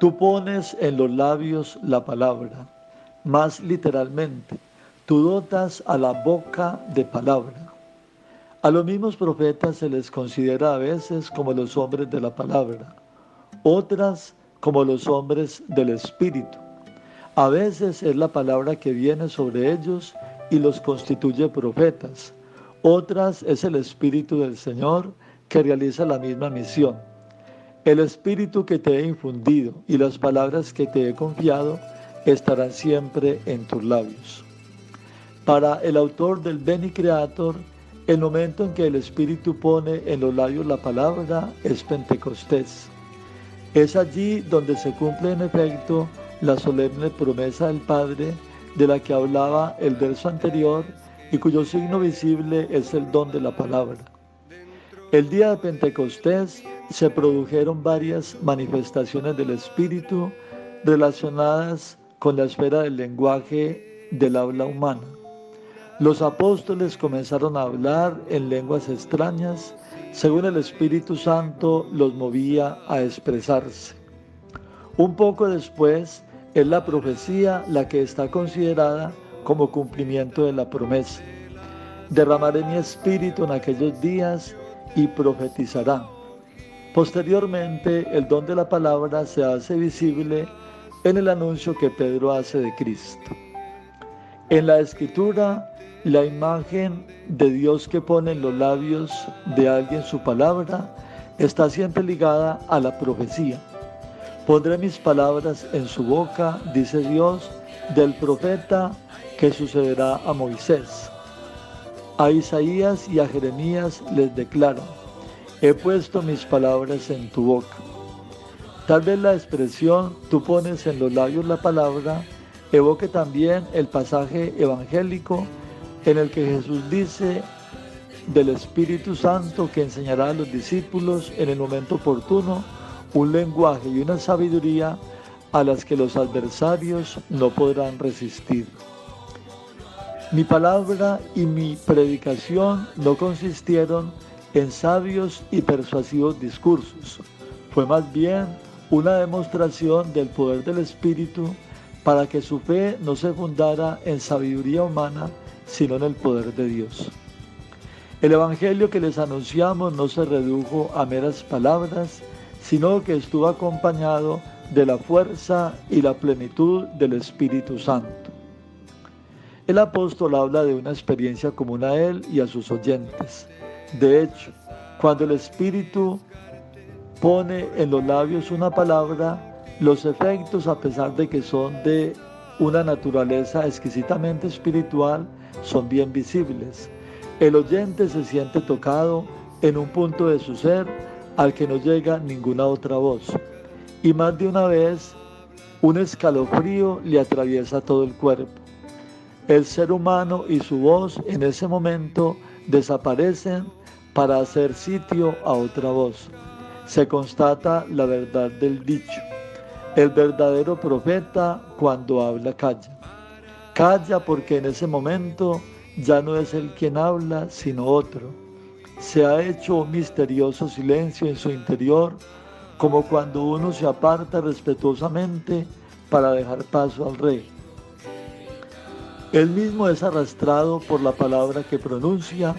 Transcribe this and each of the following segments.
Tú pones en los labios la palabra, más literalmente, tú dotas a la boca de palabra. A los mismos profetas se les considera a veces como los hombres de la palabra, otras como los hombres del Espíritu. A veces es la palabra que viene sobre ellos y los constituye profetas. Otras es el Espíritu del Señor que realiza la misma misión. El Espíritu que te he infundido y las palabras que te he confiado estarán siempre en tus labios. Para el autor del Beni Creator, el momento en que el Espíritu pone en los labios la palabra es Pentecostés. Es allí donde se cumple en efecto la solemne promesa del Padre de la que hablaba el verso anterior y cuyo signo visible es el don de la palabra. El día de Pentecostés se produjeron varias manifestaciones del Espíritu relacionadas con la esfera del lenguaje del habla humana. Los apóstoles comenzaron a hablar en lenguas extrañas, según el Espíritu Santo los movía a expresarse. Un poco después, es la profecía la que está considerada como cumplimiento de la promesa. Derramaré mi espíritu en aquellos días y profetizarán. Posteriormente, el don de la palabra se hace visible en el anuncio que Pedro hace de Cristo. En la Escritura, la imagen de Dios que pone en los labios de alguien su palabra está siempre ligada a la profecía. Pondré mis palabras en su boca, dice Dios, del profeta que sucederá a Moisés. A Isaías y a Jeremías les declara: he puesto mis palabras en tu boca. Tal vez la expresión tú pones en los labios la palabra evoque también el pasaje evangélico en el que Jesús dice del Espíritu Santo que enseñará a los discípulos en el momento oportuno un lenguaje y una sabiduría a las que los adversarios no podrán resistir. Mi palabra y mi predicación no consistieron en sabios y persuasivos discursos. Fue más bien una demostración del poder del Espíritu para que su fe no se fundara en sabiduría humana, sino en el poder de Dios. El Evangelio que les anunciamos no se redujo a meras palabras, sino que estuvo acompañado de la fuerza y la plenitud del Espíritu Santo. El apóstol habla de una experiencia común a él y a sus oyentes. De hecho, cuando el Espíritu pone en los labios una palabra, los efectos, a pesar de que son de una naturaleza exquisitamente espiritual, son bien visibles. El oyente se siente tocado en un punto de su ser al que no llega ninguna otra voz. Y más de una vez, un escalofrío le atraviesa todo el cuerpo. El ser humano y su voz en ese momento desaparecen para hacer sitio a otra voz. Se constata la verdad del dicho: el verdadero profeta cuando habla calla. Calla porque en ese momento ya no es él quien habla, sino otro. Se ha hecho un misterioso silencio en su interior, como cuando uno se aparta respetuosamente para dejar paso al rey. Él mismo es arrastrado por la palabra que pronuncia,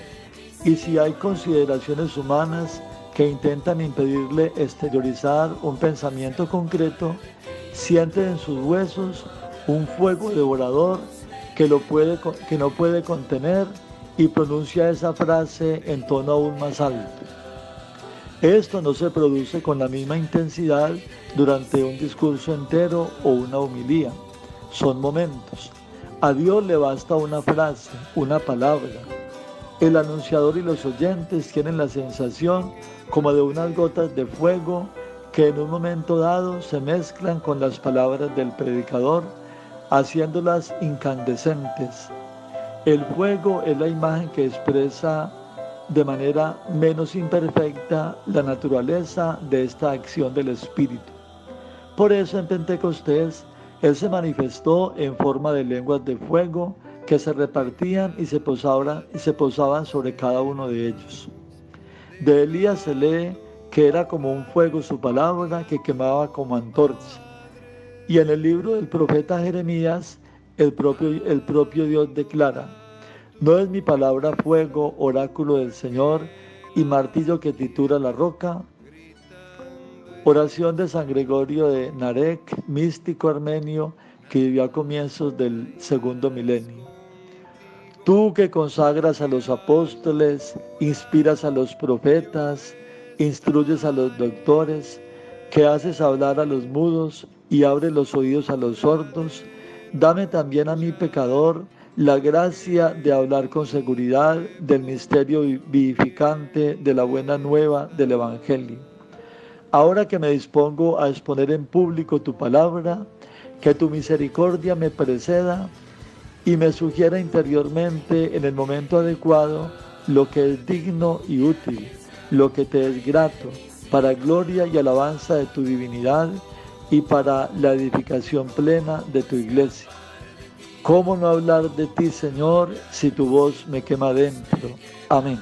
y si hay consideraciones humanas que intentan impedirle exteriorizar un pensamiento concreto, siente en sus huesos un fuego devorador que no puede contener y pronuncia esa frase en tono aún más alto. Esto no se produce con la misma intensidad durante un discurso entero o una homilía. Son momentos. A Dios le basta una frase, una palabra. El anunciador y los oyentes tienen la sensación como de unas gotas de fuego que en un momento dado se mezclan con las palabras del predicador, haciéndolas incandescentes. El fuego es la imagen que expresa de manera menos imperfecta la naturaleza de esta acción del Espíritu. Por eso en Pentecostés Él se manifestó en forma de lenguas de fuego que se repartían y se posaban sobre cada uno de ellos. De Elías se lee que era como un fuego su palabra que quemaba como antorcha. Y en el libro del profeta Jeremías, el propio Dios declara: ¿no es mi palabra fuego, oráculo del Señor, y martillo que tritura la roca? Oración de San Gregorio de Narek, místico armenio que vivió a comienzos del segundo milenio. Tú que consagras a los apóstoles, inspiras a los profetas, instruyes a los doctores, que haces hablar a los mudos y abres los oídos a los sordos, dame también a mí, pecador, la gracia de hablar con seguridad del misterio vivificante de la buena nueva del Evangelio. Ahora que me dispongo a exponer en público tu palabra, que tu misericordia me preceda y me sugiera interiormente en el momento adecuado lo que es digno y útil, lo que te es grato, para gloria y alabanza de tu divinidad y para la edificación plena de tu iglesia. ¿Cómo no hablar de ti, Señor, si tu voz me quema dentro? Amén.